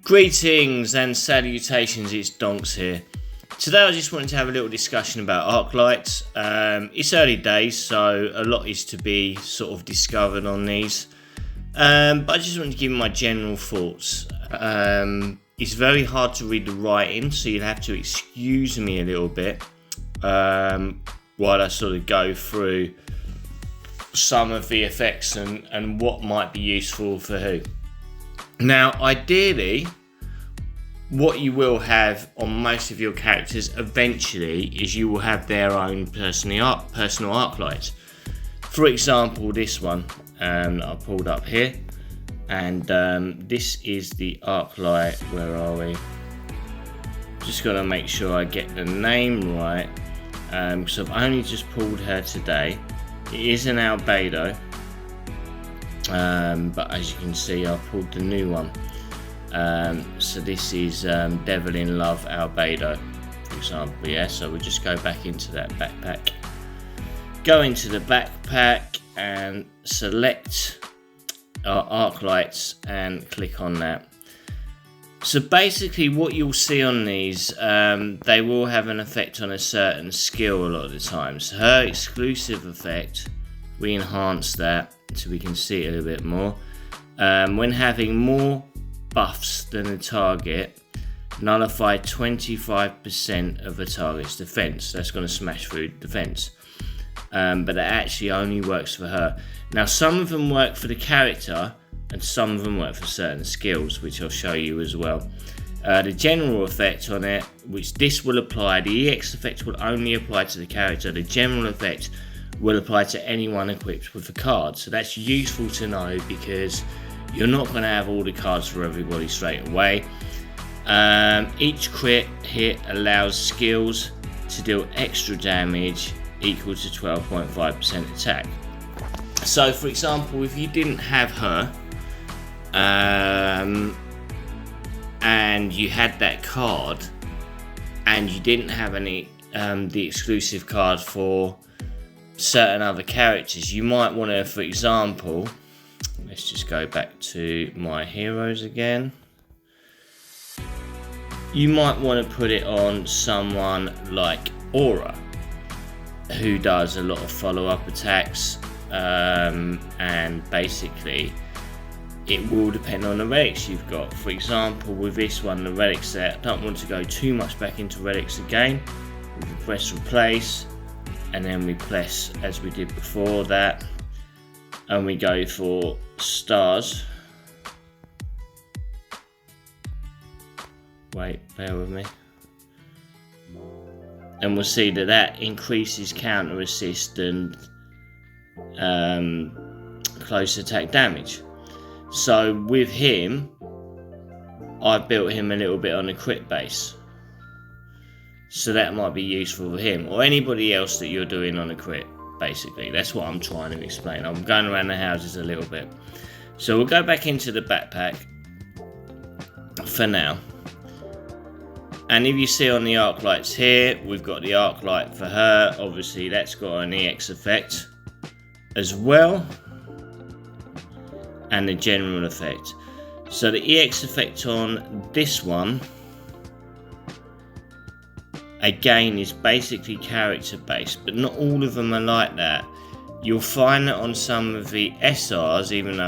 Greetings and salutations, it's Donks here. Today I just wanted to have a little discussion about Arclight. It's early days, so a lot is to be sort of discovered on these. But I just wanted to give my general thoughts. It's very hard to read the writing, so you'll have to excuse me a little bit while I sort of go through some of the effects and what might be useful for who. Now, ideally, what you will have on most of your characters eventually is you will have their own personal Arclight. For example, this one I pulled up here, and this is the Arclight. Where are we? Just got to make sure I get the name right, because I've only just pulled her today. It is an albedo. But as you can see, I've pulled the new one. So this is Devil in Love albedo, for example. Yeah, so we'll just go back into that backpack. Go into the backpack and select our Arclights and click on that. So basically what you'll see on these, they will have an effect on a certain skill a lot of the times. So her exclusive effect, we enhance that so we can see it a little bit more. When having more buffs than a target, nullify 25% of a target's defense. That's going to smash through defense. But that actually only works for her. Now, some of them work for the character and some of them work for certain skills, which I'll show you as well. The general effect on it, which this will apply, the EX effect will only apply to the character. The general effect will apply to anyone equipped with a card. So that's useful to know because you're not going to have all the cards for everybody straight away. Each crit hit allows skills to deal extra damage equal to 12.5% attack. So for example, if you didn't have her and you had that card and you didn't have any the exclusive card for certain other characters, you might want to, for example, let's just go back to my heroes again. You might want to put it on someone like Aura, who does a lot of follow-up attacks, and basically it will depend on the relics you've got. For example, with this one, the relics set, I don't want to go too much back into relics again. We can press replace, and then we press as we did before that, and we go for stars. Wait, bear with me. And we'll see that that increases counter assist and close attack damage. So with him, I've built him a little bit on a crit base. So that might be useful for him or anybody else that you're doing on a crit. Basically, that's what I'm trying to explain. I'm going around the houses a little bit. So we'll go back into the backpack for now. And if you see on the Arclights here, we've got the Arclight for her. Obviously, that's got an EX effect as well. And the general effect. So the EX effect on this one, again, is basically character based, but not all of them are like that. You'll find that on some of the SRs, even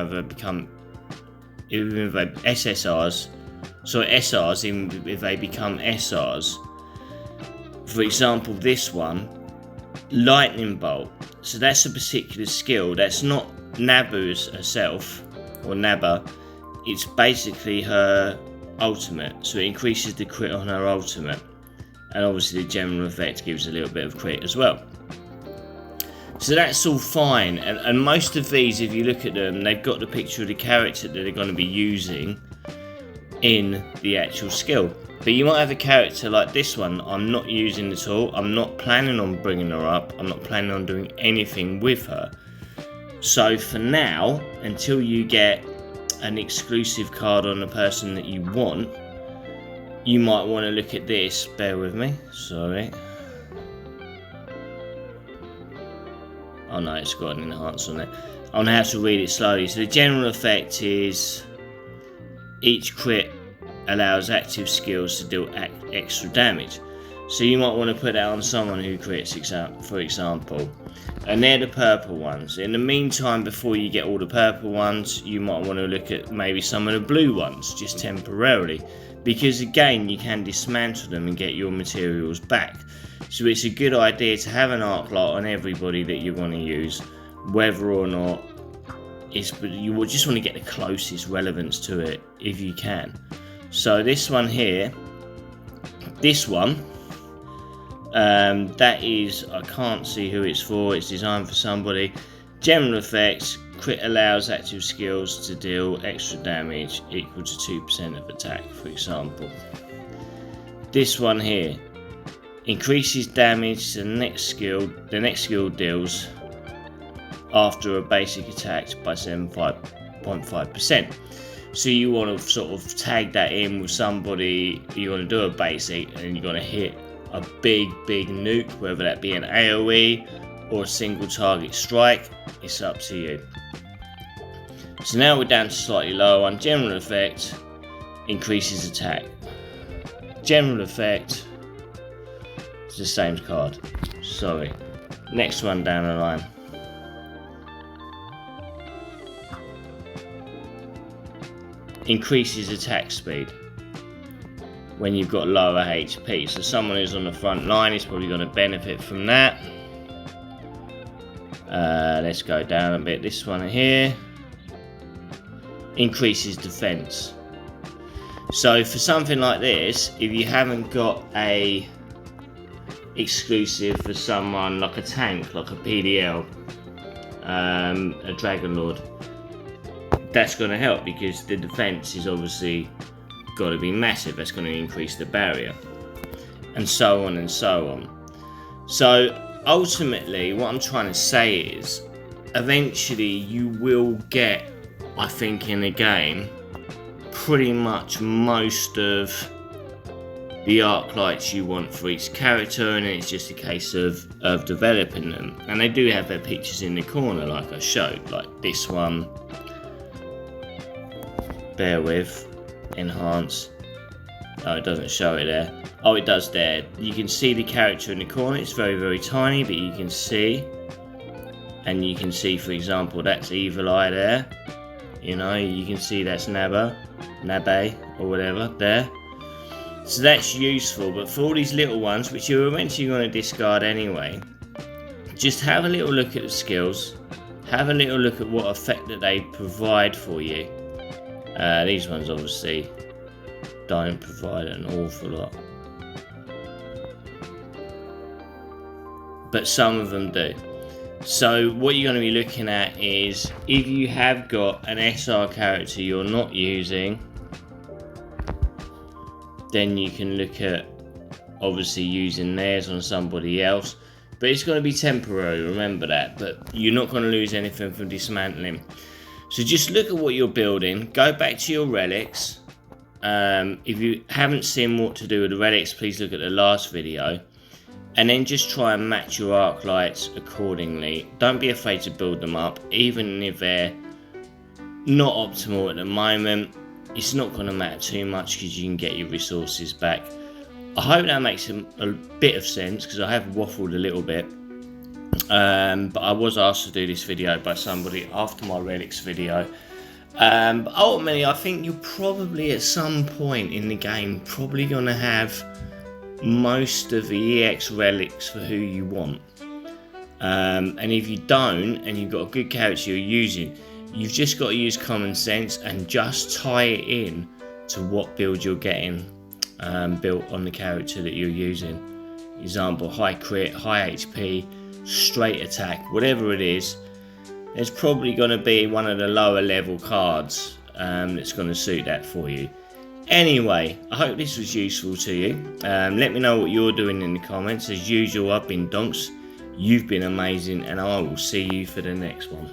if they SSRs, so SRs, even if they become SRs. For example, this one, Lightning Bolt. So that's a particular skill. That's not Nabu's herself, or Naba. It's basically her ultimate. So it increases the crit on her ultimate. And obviously the general effect gives a little bit of crit as well. So that's all fine. And most of these, if you look at them, they've got the picture of the character that they're going to be using in the actual skill. But you might have a character like this one I'm not using at all. I'm not planning on bringing her up. I'm not planning on doing anything with her. So for now, until you get an exclusive card on the person that you want, you might want to look at this. Bear with me, sorry. Oh no, it's got an enhance on it. I want to have to read it slowly. So the general effect is each crit allows active skills to deal extra damage. So you might want to put that on someone who crits, for example. And they're the purple ones. In the meantime, before you get all the purple ones, you might want to look at maybe some of the blue ones, just temporarily. Because again, you can dismantle them and get your materials back. So it's a good idea to have an Arclight on everybody that you want to use, whether or not you will just want to get the closest relevance to it if you can. So this one here, this one, that is, I can't see who it's for, it's designed for somebody. General effects, crit allows active skills to deal extra damage equal to 2% of attack, for example. This one here, increases damage to the next skill deals after a basic attack by 7.5%. So you want to sort of tag that in with somebody, you want to do a basic and you're going to hit a big nuke, whether that be an AoE or a single target strike, it's up to you. So now we're down to slightly lower one. General effect, increases attack. General effect, it's the same card, sorry. Next one down the line. Increases attack speed when you've got lower HP. So someone who's on the front line is probably going to benefit from that. Let's go down a bit. This one here increases defense. So for something like this, if you haven't got a exclusive for someone like a tank, like a PDL, a Dragon Lord, that's going to help because the defense is obviously got to be massive. That's going to increase the barrier, and so on and so on. So ultimately what I'm trying to say is eventually you will get, I think, in the game pretty much most of the Arclights you want for each character, and it's just a case of developing them. And they do have their pictures in the corner like I showed, like this one. Bear with, enhance. Oh, it doesn't show it there. Oh, it does there. You can see the character in the corner. It's very tiny, but you can see. And you can see, for example, that's Evil Eye there. You know, you can see that's Nabe, or whatever, there. So that's useful, but for all these little ones, which you're eventually going to discard anyway, just have a little look at the skills. Have a little look at what effect that they provide for you. These ones obviously don't provide an awful lot, but some of them do. So what you're going to be looking at is, if you have got an SR character you're not using, then you can look at obviously using theirs on somebody else, but it's going to be temporary, remember that. But you're not going to lose anything from dismantling. So just look at what you're building, go back to your relics. If you haven't seen what to do with the relics, please look at the last video, and then just try and match your Arclights accordingly. Don't be afraid to build them up, even if they're not optimal at the moment. It's not going to matter too much because you can get your resources back. I hope that makes a bit of sense, because I have waffled a little bit. But I was asked to do this video by somebody after my relics video. But ultimately, I think you're probably at some point in the game probably going to have most of the EX relics for who you want. And if you don't, and you've got a good character you're using, you've just got to use common sense and just tie it in to what build you're getting built on the character that you're using. Example, high crit, high HP, straight attack, whatever it is, there's probably going to be one of the lower level cards that's going to suit that for you. Anyway, I hope this was useful to you. Let me know what you're doing in the comments. As usual, I've been Donks, you've been amazing, and I will see you for the next one.